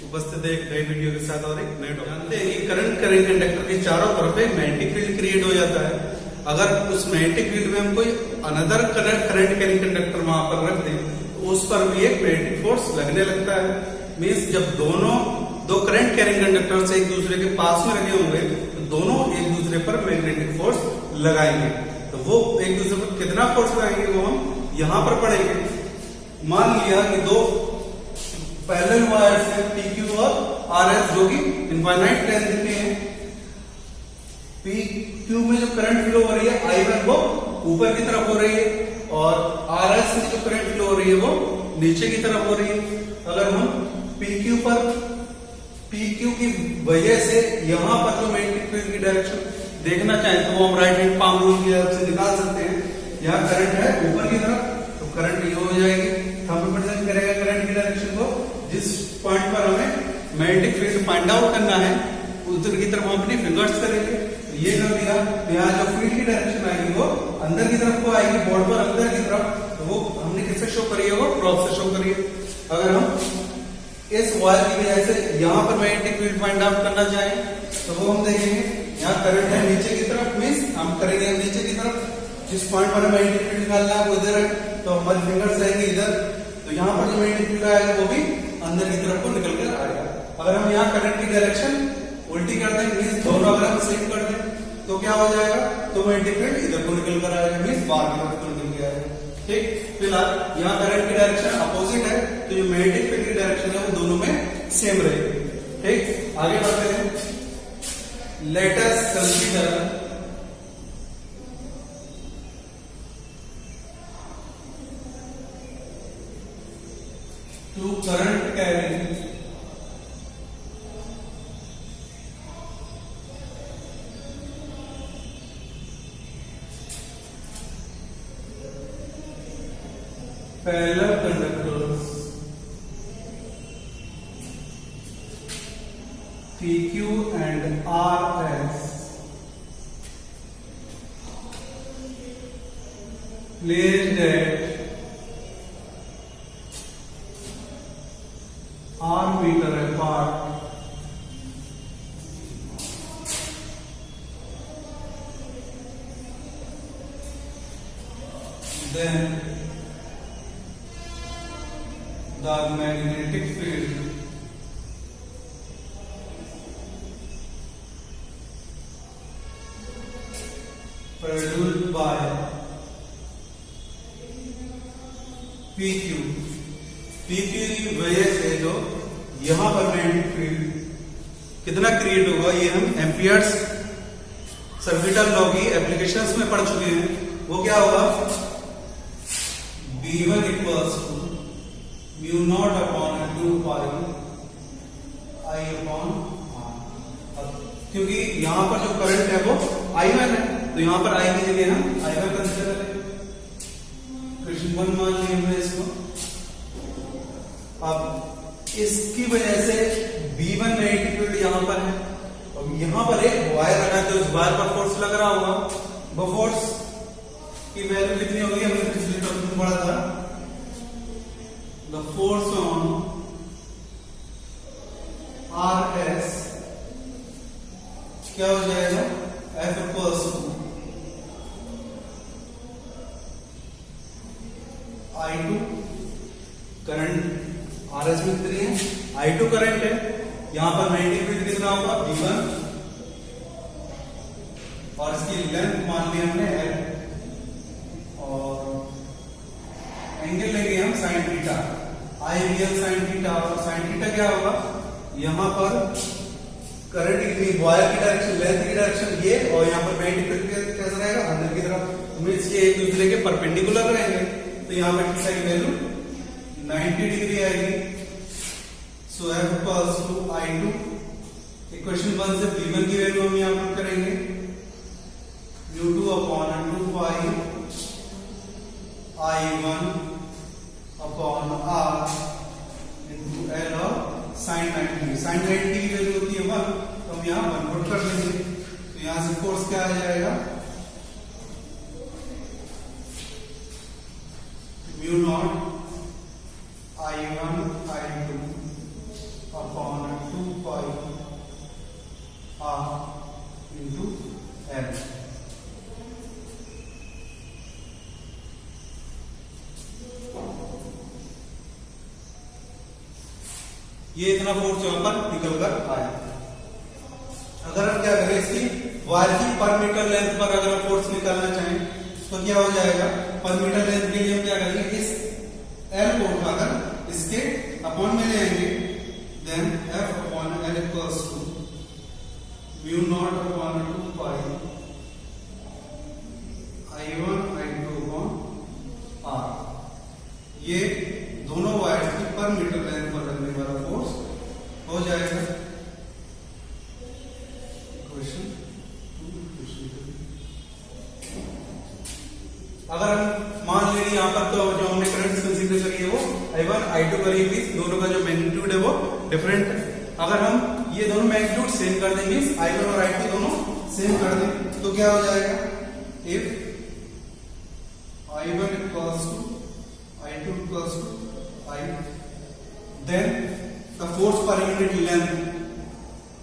उपस्थित है एक नई वीडियो के साथ और एक नए टॉपिक। जानते हैं कि करंट कंडक्टर के चारों तरफ एक मैग्नेटिक फील्ड क्रिएट हो जाता है। अगर उस मैग्नेटिक फील्ड में हम कोई अनदर करंट कैरिंग कंडक्टर वहां पर रख दें तो उस पर भी एक मैग्नेटिक फोर्स लगने लगता है। मीन्स जब दो करंट कैरिंग कंडक्टर एक दूसरे के पास में रखे होंगे तो दोनों एक दूसरे पर मैग्नेटिक फोर्स लगाएंगे। तो वो एक दूसरे पर कितना फोर्स लगाएंगे वो हम यहां पर पढ़ेंगे। मान लिया कि दो पैरेलल वायर्स है PQ और RS जो कि इनफाइनाइट लेंथ के हैं। PQ में जो करंट फ्लो हो रही है I1 वो ऊपर की तरफ हो रही है और RS में जो करंट फ्लो हो रही है वो नीचे की तरफ हो रही है। अगर हम PQ की वजह से यहां पर जो मैग्नेटिक फील्ड की डायरेक्शन देखना चाहें तो वो हम राइट हैंड पाम रूल की हेल्प से निकाल सकते हैं। यहाँ करंट है ऊपर की तरफ तो करंट ये हो जाएगी, हम रिप्रेजेंट करेगा करंट की डायरेक्शन को। जिस पॉइंट पर हमें मैग्नेटिक फील्ड फाइंड आउट करना है उधर की तरफ हम अपनी फिंगर्स करेंगे। तो ये कर दिया तो यहाँ जो फील्ड की डायरेक्शन आएगी वो अंदर की तरफ को आएगी, बोर्ड पर अंदर की तरफ। तो वो हमने किससे शो करी है, वो क्रॉस से शो करी है। अगर हम इस वायर की वजह से यहाँ पर मैग्नेटिक फील्ड फाइंड आउट करना चाहें तो वो हम देखेंगे यहाँ करंट है नीचे की तरफ, मीन्स हम करेंगे नीचे की तरफ। जिस पॉइंट पर मैग्नेटिक फील्ड निकालना है वो इधर है तो हमारे फिंगर्स रहेंगे इधर। तो यहाँ पर जो मैग्नेटिक फील्ड आएगा वो भी अंदर की तरफ को निकल कर आएगा। अगर हम यहाँ करंट की डायरेक्शन उल्टी कर दें, मीन्स दोनों अगर हम सेम कर दें तो क्या हो जाएगा, तो मैग्नेटिक फील्ड इधर को निकल कर आएगा, मीन्स बाहर की तरफ को निकल के आएगा। ठीक, फिलहाल यहाँ करंट की डायरेक्शन अपोजिट है तो जो मैग्नेटिक फील्ड की डायरेक्शन है वो दोनों में सेम रहेगी। ठीक, आगे बढ़ते हैं। Let us consider two current carrying parallel conductors PQ and RS placed at R meter apart then the magnetic field produced by PQ की वजह से जो यहां पर मैग्नेटिक फील्ड कितना क्रिएट होगा ये हम एम्पियर्स सर्किटल लॉ की एप्लीकेशंस में पढ़ चुके हैं। वो क्या होगा, B1 equals to mu not upon 2 pi I upon R। क्योंकि यहां पर जो करंट है वो I1 है तो यहां पर I की जगह हम I1 कंसीडर करें। क्वेश्चन 1 मान लिया हमने इसको। अब इसकी वजह से B1 मैग्नेटिक फील्ड यहां पर है और यहां पर एक वायर रखा है तो इस वायर पर फोर्स लग रहा होगा। वो फोर्स की वैल्यू कितनी होगी, हमने पिछले टॉपिक में पढ़ा था। The force on RS क्या हो जाएगा, F equals to I2 current RS में कितनी है, I2 करंट है। यहां पर मैग्नेटिक फील्ड कितना होगा B1 और इसकी लेंथ मान ली हमने L और एंगल लेंगे हम sine theta. I real sine theta और साइन थीटा क्या होगा, यहां पर करंट की वायर की डायरेक्शन लेंथ की डायरेक्शन ये और यहां पर मैग्नेटिक फील्ड कैसा रहेगा अंदर की तरफ, मींस ये एक दूसरे के परपेंडिकुलर रहेंगे। तो यहां पर थीटा की वैल्यू 90 डिग्री आएगी। So F equals to I2। Equation 1 से B1 की वैल्यू हम यहां पर करेंगे U2 upon 2 pi I1 upon R into L और साइन 90। साइन 90 की वैल्यू होती है 1 तो हम यहाँ 1 पुट कर देंगे। तो यहाँ से फोर्स क्या आ जाएगा, म्यू नॉट I1 I2 ये इतना फोर्स यहाँ पर निकल कर आया। अगर हम क्या करें, इसकी वायर की पर मीटर लेंथ पर अगर हम फोर्स निकालना चाहें तो क्या हो जाएगा, पर मीटर लेंथ के लिए हम क्या करेंगे, इस L को उठाकर इसके अपॉन में ले आएंगे, then F upon L equals to mu not upon 2 pi I1 I2 upon R। ये दोनों वायर्स की पर मीटर लेंथ पर लगने वाला फोर्स हो जाएगा। क्वेश्चन अगर हम मान लेंगे यहाँ पर तो जो हमने करंट कंसीडर करी है वो I1 I2 करी थी, दोनों का जो मैग्नीट्यूड है वो डिफरेंट है। अगर हम ये दोनों मैग्नीट्यूड सेम कर देंगे, I1 और I2 दोनों सेम कर दें तो क्या हो जाएगा, if I1 equals to I2 equals to I, then the force per unit length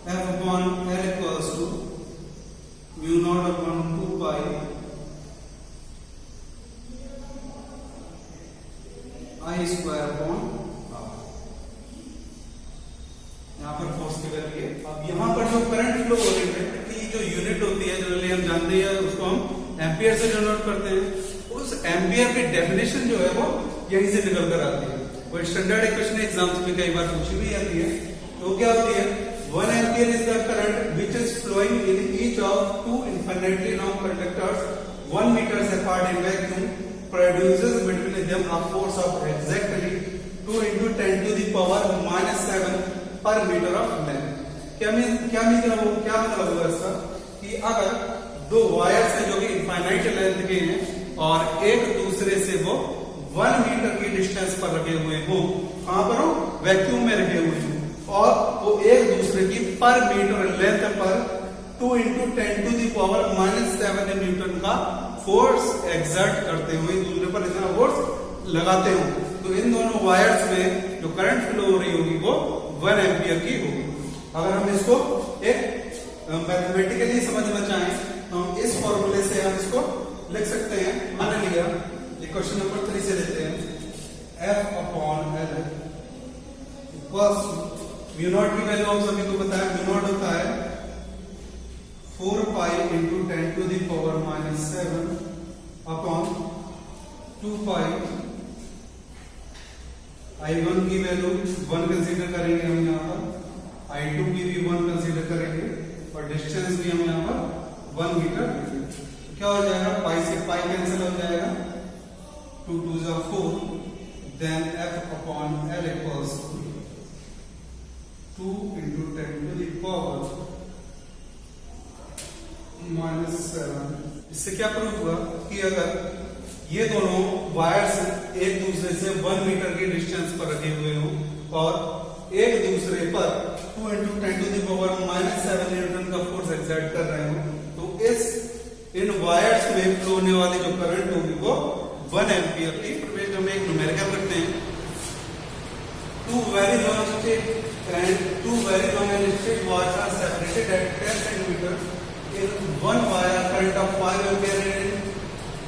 F upon L equals to mu not upon 2 pi I square upon R। यहाँ पर फोर्स की वैल्यू है। अब यहाँ पर जो करंट फ्लो हो रही है की जो यूनिट होती है, जनरली हम जानते हैं उसको हम एम्पियर से डिनोट करते हैं। उस एम्पियर की डेफिनेशन जो है वो यहीं से निकल कर आती है। वो स्टैंडर्ड इक्वेशन एग्जाम्स में कई बार पूछी भी जाती है। तो क्या होती है, 1 ampere is the current which is flowing in each of two infinitely long conductors 1 metre apart in vacuum produces between them a force of exactly 2 into 10 to the power -7 per meter of length। क्या मतलब होगा इसका, कि अगर दो wires हैं जो कि इनफाइनाइट लेंथ के हैं और एक दूसरे से वो 1 मीटर की डिस्टेंस पर रखे हुए हो, कहां पर हो, वैक्यूम में रखे हुए हो, और वो एक दूसरे की पर मीटर लेंथ पर 2 into 10 to the power -7 Newton का फोर्स एक्सर्ट करते हुए दूसरे पर इतना फोर्स लगाते हो, तो इन दोनों वायर्स में जो करंट फ्लो हो रही होगी वो 1 एम्पियर की होगी। अगर हम इसको एक मैथमेटिकली समझना चाहें तो हम इस फॉर्मूले से हम इसको लिख सकते हैं। मान लिया क्वेश्चन नंबर 3 से लेते हैं, F upon L equals mu naught की वैल्यू हम सभी को पता है, म्यू नॉट होता है 4 pi into 10 to the power -7 upon 2 pi. I1 की वैल्यू 1 कंसीडर करेंगे हम यहाँ पर, I2 की भी 1 कंसीडर करेंगे और डिस्टेंस भी हम यहाँ पर 1 मीटर। क्या हो जाएगा, पाई से पाई कैंसिल हो जाएगा, 2 2 जा 4, then F upon L equals 2 into 10 to the power -7। इससे क्या प्रूव हुआ कि अगर ये दोनों वायर्स एक दूसरे से 1 मीटर की डिस्टेंस पर रखे हुए हो और एक दूसरे पर 2 into 10 to the power -7 Newton का फोर्स एक्सर्ट कर रहे हो, तो इन वायर्स में फ्लो होने वाली जो करंट होगी वो 1 एम्पियर की। हम एक न्यूमेरिकल करते हैं, 2 very long and straight wires are separated at 10 centimeter in one wire current of 5 ampere and in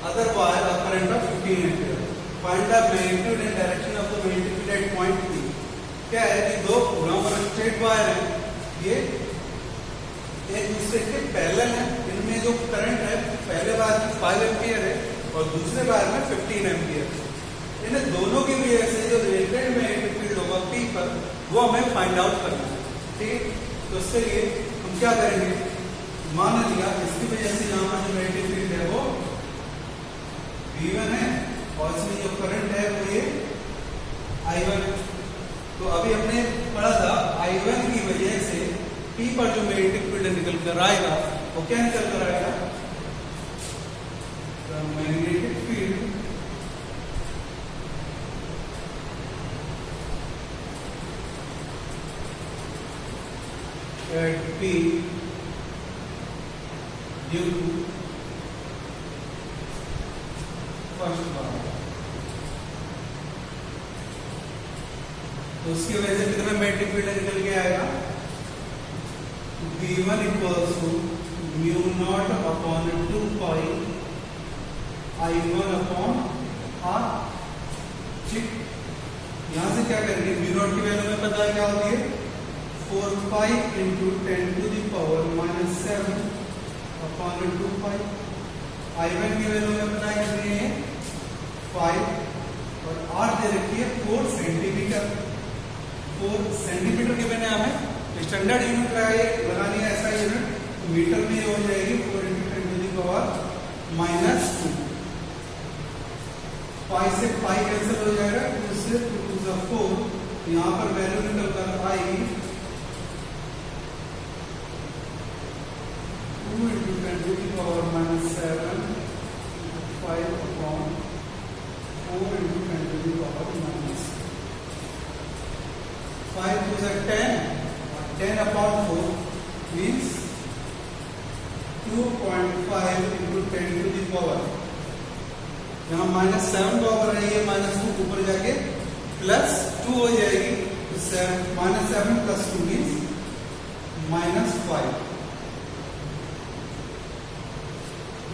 other wire a current of 15 ampere. Find the magnitude and direction of the magnitude at point P। क्या है कि दो long और straight wire हैं, ये एक दूसरे के पैरेलल हैं, इनमें जो करंट है पहले वायर में 5 एम्पियर है और दूसरे वायर में 15 एम्पियर है। इन दोनों की वजह से जो रिलेटेड मैग्नेटिक फील्ड होगा P पर वो हमें फाइंड आउट करना है। ठीक, तो इसके लिए हम क्या करेंगे, मान लिया इसकी वजह से यहाँ पर जो मैग्नेटिक फील्ड है वो V1 है और इसमें जो करंट है वो ये I1 है। तो अभी हमने पढ़ा था I1 की वजह से P पर जो मैग्नेटिक फील्ड निकल कर आएगा वो क्या निकल कर आएगा, magnetic field at P due to first bar। तो उसकी वजह से कितना मैग्नेटिक फील्ड निकल के आएगा, V1 equals to mu not upon 2 pi I1 upon R। ठीक, यहां से क्या करेंगे, V नॉट की वैल्यू में पता है क्या होती है, 4 pi into 10 to the power minus 7 upon 2 pi. I1 की वैल्यू में पता है कितनी है, 5 और R दे रखी है 4 सेंटीमीटर। 4 सेंटीमीटर के मैंने हमें स्टैंडर्ड यूनिट लगानी है, ऐसा यूनिट मीटर में हो जाएगी 4 into 10 to the power minus 2। 5 से 5 कैंसिल हो जाएगा, 2 से 2 टू द 4, यहाँ पर वैल्यू निकल कर आएगी 2 into 10 to the power minus 7 5 upon 4 into 10 to the power minus 5 to the 10, 10 upon 4 means 2.5 into 10 to the power। यहाँ माइनस 7 पावर रही है, माइनस 2 ऊपर जाके प्लस 2 हो जाएगी, तो minus 7 plus 2 means minus 5।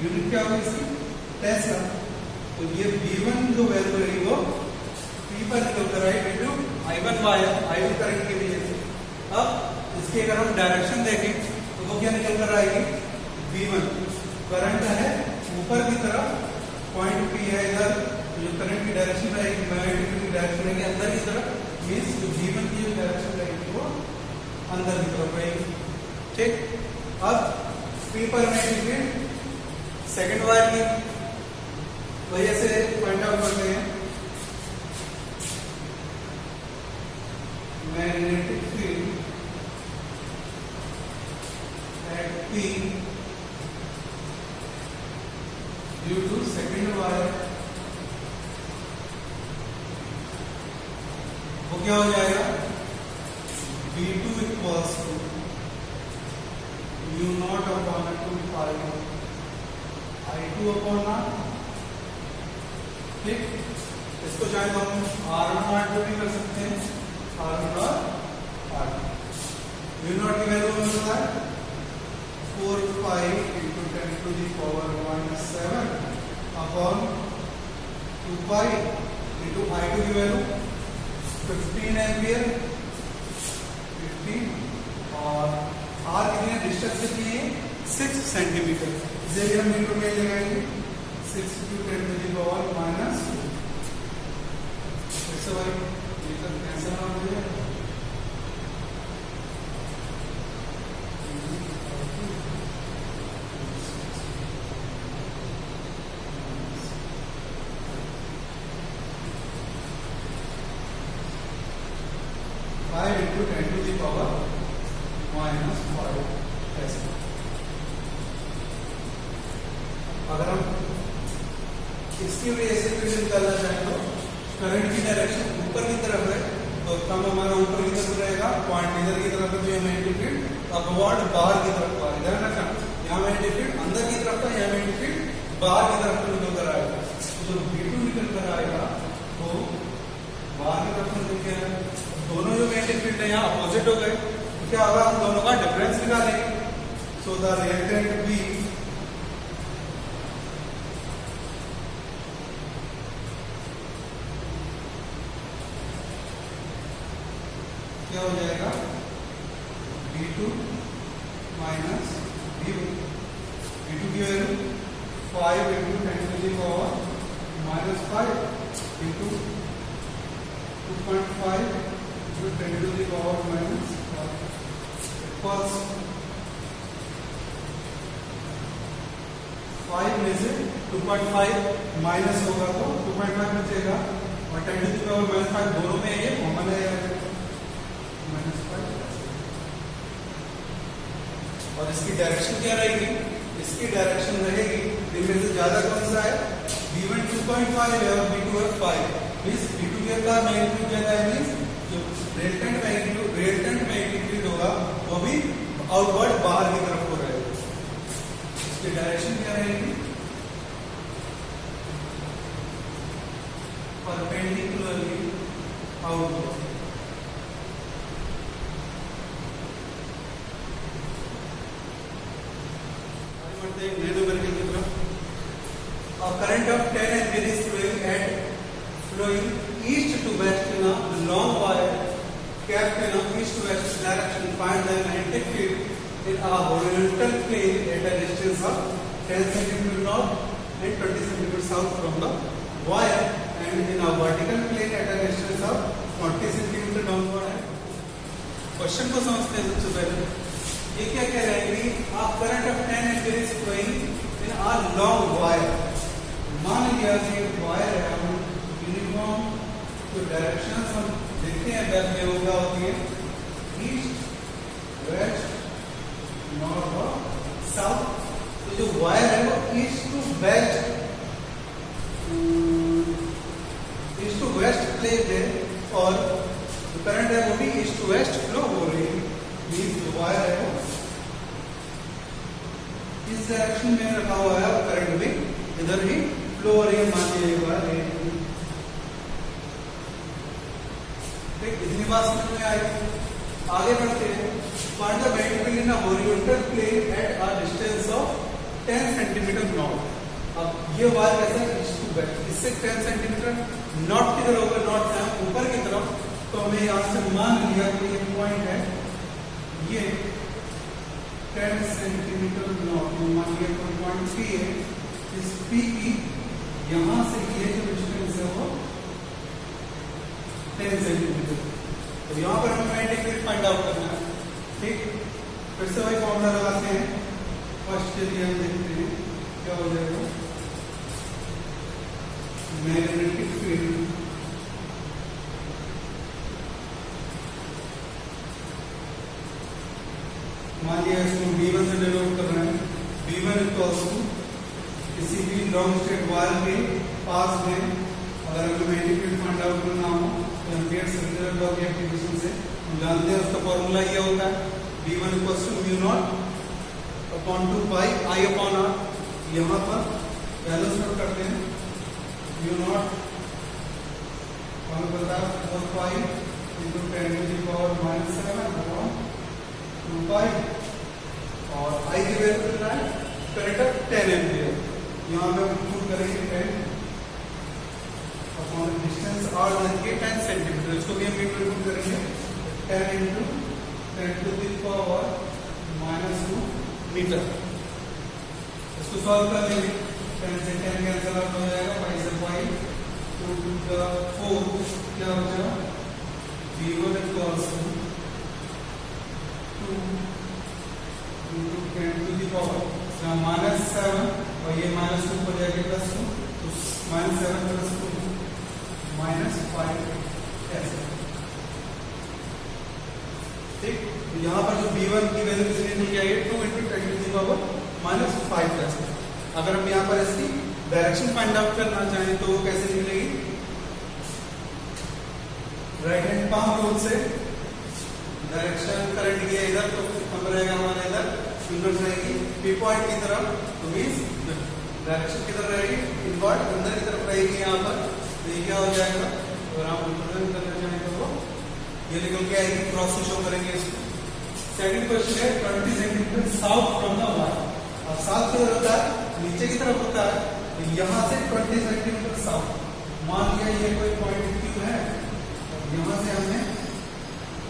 Unit क्या होगी इसकी, टेस्ला। तो ये V1 जो वैल्यू रही वो P पर निकल कर आई into I1 wire, I1 current की वजह से। अब इसकी अगर हम डायरेक्शन देखें तो वो क्या निकल कर आएगी, V1 करंट है ऊपर की तरफ, पॉइंट P है इधर, जो करंट की डायरेक्शन रहेगी, मैग्नेटिक की डायरेक्शन रहेगी अंदर की तरफ, मींस जो V1 की जो डायरेक्शन रहेगी वो अंदर की तरफ रहेगी। ठीक, अब P पर मैग्नेटिक सेकंड वायर की वजह से पॉइंट आउट करते हैं, magnetic field at P due to second wire, वो क्या हो जाएगा, V2 equals to mu naught upon 2 pi I2 upon R। ठीक, इसको चाहे तो हम R1 R2 भी कर सकते हैं, R1 और R2। म्यू नॉट की वैल्यू हमें पता है 4 pi into 10 to the power minus 7 upon 2 pi into I2 की वैल्यू 15 एम्पियर 15 और R कितनी है, डिस्टेंस कितनी है 6 सेंटीमीटर, इसे हम मीटर में लगाएंगे 6 to 10 to the power minus 2। कैसे भाई कैंसिल ना हो जाए, five into 10 to the power minus 5। ऐसे अगर हम इसकी वजह से फिर निकालना चाहें तो करंट की डायरेक्शन ऊपर की तरफ है, तो कम हमारा ऊपर की तरफ रहेगा, पॉइंट इधर की तरफ है तो यहाँ मैग्नेटिक अपवर्ड बाहर की तरफ आ, इधर ना यहाँ मैग्नेटिक अंदर की तरफ था, यहाँ मैग्नेटिक बाहर की तरफ निकल कर आएगा। तो जब V2 निकल कर आएगा तो बाहर की तरफ निकल के दोनों जो मैग्नेटिक फील्ड है यहाँ अपोजिट हो गए, तो क्या होगा, हम दोनों का डिफरेंस निकालेंगे। सो द रिएक्टेंट B क्या हो जाएगा, V2 माइनस V1। V2 की value 5 into 10 to the power minus 5 into 2.5 into 10 to the power minus 5 5 में से 2.5 माइनस होगा तो 2.5 बचेगा और 10 टू द पावर माइनस 5 दोनों में ये कॉमन है और इसकी डायरेक्शन क्या रहेगी, इसकी डायरेक्शन रहेगी इनमें से ज्यादा कौन सा है, V1 2.5 है और V2 है 5। मींस V2 का मैग्नीट्यूड ज्यादा है, मींस जो रिएक्टेंट मैग्नीट्यूड होगा वो भी आउटवर्ड बाहर की तरफ हो रहेगा। इसकी डायरेक्शन क्या रहेगी, perpendicularly outward. A current of 10 ampere is flowing east to west in a east to west direction, find the magnetic field in a horizontal plane at a distance of 10 cm north and 20 cm south from the wire, and in a vertical plane at a distance of 40 cm downward है। Question को समझते हैं सबसे पहले। ये क्या कह रहे हैं कि a current of 10 ampere is flowing in a long wire। मान लिया कि वायर है, हम यूनिफॉर्म तो डायरेक्शंस हम देखते हैं वेब में वो क्या होती है, ईस्ट वेस्ट नॉर्थ और साउथ। तो जो वायर है वो ईस्ट टू वेस्ट प्लेन है और जो करंट है वो भी ईस्ट टू वेस्ट फ्लो हो रही है। मींस जो वायर है वो इस डायरेक्शन में रखा हुआ है और करंट भी इधर ही फ्लो हो रही है। मान लीजिए वायर ठीक, इतनी बात समझ में आई। आगे बढ़ते हैं। Find the magnetic field in a horizontal plane at a distance of 10 cm north। अब ये वायर कैसा है, ईस्ट टू वेस्ट, इससे 10 सेंटीमीटर नॉर्थ की तरफ होगा, नॉर्थ है ऊपर की तरफ। तो हमें यहाँ से मान लिया कि ये पॉइंट है, ये 10 सेंटीमीटर नॉर्थ, मान लिया पॉइंट पी है। इस पी की यहाँ से ये जो डिस्टेंस है वो 10 सेंटीमीटर। तो यहाँ पर हमें मैग्नेटिक फील्ड फाइंड आउट करना है। ठीक, फिर से वही फॉर्मूला लगाते हैं। फर्स्ट के लिए हम देखते हैं क्या हो जाएगा, मैग्नेटिक फील्ड मान लिया इसको V1 से डिनोट कर रहे हैं। V1 इक्वल्स टू किसी भी लॉन्ग स्ट्रेट वायर के पास में अगर हमें मैग्नेटिक फील्ड फाइंड आउट करना हो तो एम्पियर सर्कुलर लॉ की एप्लीकेशन से हम जानते हैं उसका फॉर्मूला ये होता है V1 equals to mu not upon 2 pi I upon R। यहाँ पर वैल्यूज नोट करते हैं। म्यू नॉट हमें पता है 4 pi into 10 to the power -7 upon 2 pi और I की वैल्यू कितना है, करंट 10 एम्पियर। यहाँ पे हम पुट करेंगे 10 अपॉन डिस्टेंस R देंगे 10 सेंटीमीटर, इसको भी हम मीटर पुट करेंगे 10 into 10 to the power -2 metre. इसको सॉल्व कर लेंगे। 10 से 10 कैंसिल आउट हो जाएगा, 5 से 5 2 टू द 4 क्या हो जाएगा, V1 equals to 2 into 10 to the power -7 और ये -2 हो जाएगा +2, तो -7 + 2 -5 ऐसे। ठीक, तो यहाँ पर जो V1 की वैल्यू कितनी निकली आई है, 2 इंटू 10 टू द पावर -5 ऐसे। अगर हम यहाँ पर इसकी डायरेक्शन फाइंड आउट करना चाहें तो वो कैसे निकलेगी, राइट हैंड पाम रूल से डायरेक्शन करंट की इधर तो हम रहेगा हमारे इधर इनवर्ट रहेगी पी पॉइंट की तरफ, तो मींस डायरेक्शन किधर रहेगी, इनवर्ट अंदर की तरफ रहेगी यहाँ पर। तो ये क्या हो जाएगा, अगर आप रिप्रेजेंट करना चाहें तो वो ये निकल के आएगी, क्रॉस से शो करेंगे इसको। सेकंड क्वेश्चन है 20 centimetre south from the wire. अब साउथ किधर होता है, नीचे की तरफ होता है, तो यहाँ से 20 सेंटीमीटर साउथ। मान लिया ये कोई पॉइंट Q है, यहाँ से हमें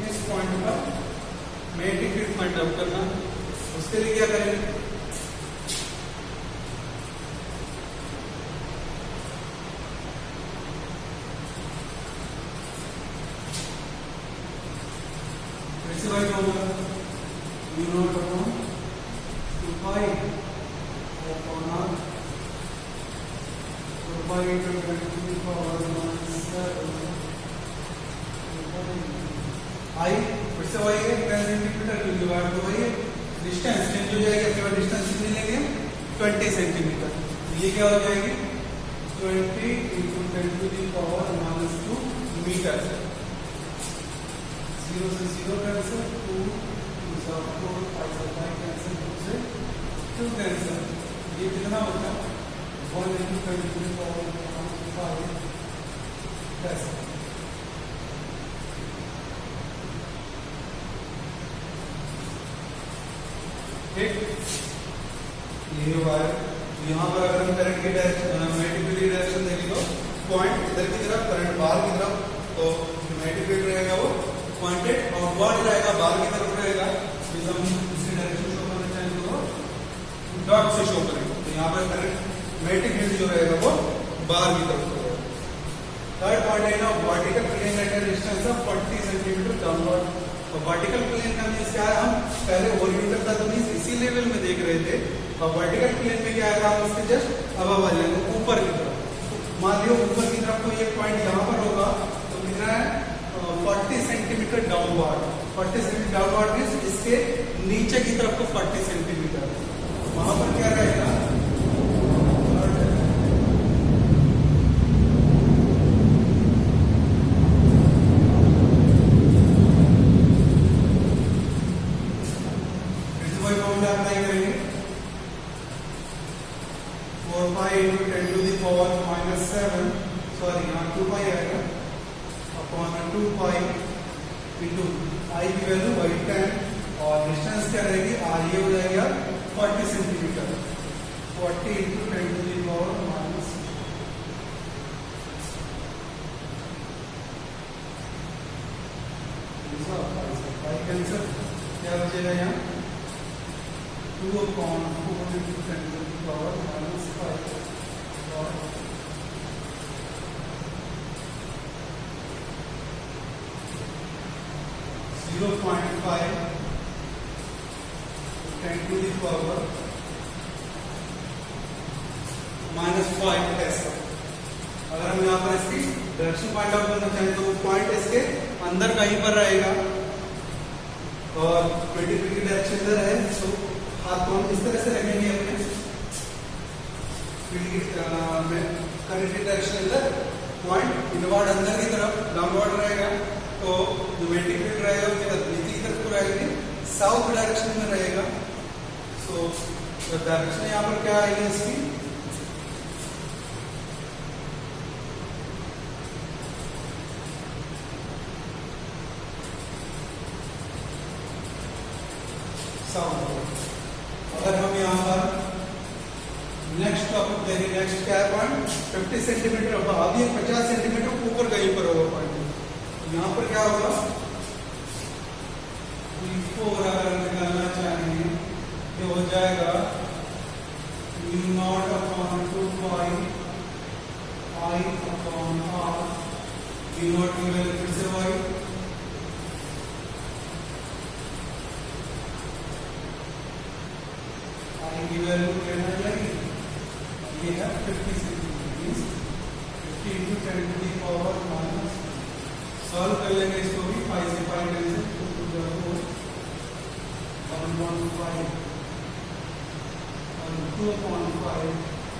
इस पॉइंट पर मैग्नेटिक फील्ड फाइंड आउट करना। उसके लिए क्या करेंगे, कैसे भाई होगा, mu not upon 2 pi upon R, 2 pi into 10 to the power -7 I। फिर से वही है 10 सेंटीमीटर की डिवाइड तो वही है, डिस्टेंस चेंज हो जाएगी, अपने पास डिस्टेंस कितनी लेंगे 20 सेंटीमीटर। तो ये क्या हो जाएगी 20 into 10 to the power -2 metre. 0 से 0 कैंसिल, 2 2 से 4 5 से 5 कैंसिल, 2 से 2 कैंसिल। ये कितना होता है 1 into 10 to the power 5 cancel. ठीक, ये वायर यहाँ पर अगर हम करंट की डायरेक्शन मैग्नेटिक फील्ड की डायरेक्शन देखें तो पॉइंट इधर की तरफ, करंट बाहर की तरफ, तो मैग्नेटिक फील्ड रहेगा वो पॉइंटेड आउटवर्ड रहेगा, बाहर की तरफ रहेगा। तो हम दूसरी डायरेक्शन शो करना चाहेंगे तो डॉट से शो करेंगे। तो यहाँ पर करंट मैग्नेटिक फील्ड जो रहेगा वो बाहर की तरफ रहेगा। थर्ड पॉइंट है ना vertical plane at a distance of 40 centimetre downward. तो वर्टिकल प्लेन का मींस क्या है, हम पहले हॉरिजॉन्टल था तो मींस इसी लेवल में देख रहे थे, और वर्टिकल प्लेन में क्या है, हम उसके जस्ट अबव आ जाएंगे, ऊपर की तरफ। मान लियो ऊपर की तरफ कोई एक पॉइंट यहाँ पर होगा तो कितना है 40 centimetre downward. 40 centimetre downward means इसके नीचे की तरफ को 40 सेंटीमीटर, वहां पर क्या रहेगा आई की वैल्यू वही 10 और डिस्टेंस क्या रहेगी आर, ये हो जाएगा 40 centimetre. 40 into 10 to the power minus 5 cancel, क्या बचेगा यहाँ 2/4 into 10 to the power minus 5 और 0.5 10 to the power -5 ऐसा। अगर हम यहाँ पर इसकी डायरेक्शन पॉइंट आउट करना चाहें तो पॉइंट इसके अंदर कहीं पर रहेगा और 20 डिग्री डायरेक्शन इधर है, तो हाथ को हम इस तरह से रखेंगे अपने करंट की डायरेक्शन इधर, पॉइंट इनवर्ड अंदर की तरफ, डाउनवर्ड रहेगा। तो जो मैग्नेटिक फील्ड रहेगा वो नीचे की तरफ को रहेगा, साउथ डायरेक्शन में रहेगा। सो डायरेक्शन यहाँ पर क्या आएगी इसकी साउथ। अगर हम यहाँ पर नेक्स्ट टॉपिक देखें, नेक्स्ट क्या है पॉइंट 50 सेंटीमीटर, अभी 50 सेंटीमीटर ऊपर कहीं पर होगा पॉइंट। यहाँ पर क्या होगा P4 अगर निकालना चाहेंगे ये हो जाएगा μ0 अपॉन 2 I अपॉन R। μ0 की वैल्यू फिर से वही I की वैल्यू लेना जाएगी, ये है 50 centimetre, 50 into 10 to the power minus, solve कर लेंगे इसको भी 5 से 5 कैंसिल, 2 टू द 4 और 1 5 और 2/5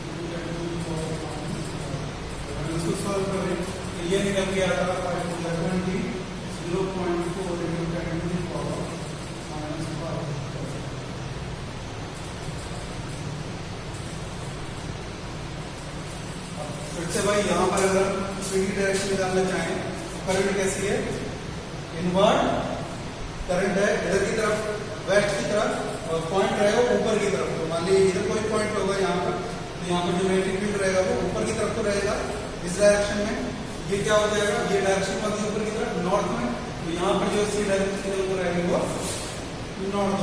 into 10 to the power minus. अगर इसको सॉल्व करें तो ये निकल के आता है 5 to the 20 0.4 into 10 to the power minus 5। फिर से भाई यहाँ पर अगर स्विंग की डायरेक्शन निकालना चाहें, करंट कैसी है इनवर्ड करंट है, इधर की तरफ वेस्ट की तरफ, और पॉइंट रहेगा ऊपर की तरफ। तो मान लीजिए इधर कोई पॉइंट होगा यहाँ पर, तो यहाँ पर जो मैग्नेटिक फील्ड रहेगा वो ऊपर की तरफ तो रहेगा इस डायरेक्शन में। ये क्या हो जाएगा, ये डायरेक्शन कौन सी ऊपर की तरफ नॉर्थ में, तो यहाँ पर जो इसकी डायरेक्शन रहेगी वो नॉर्थ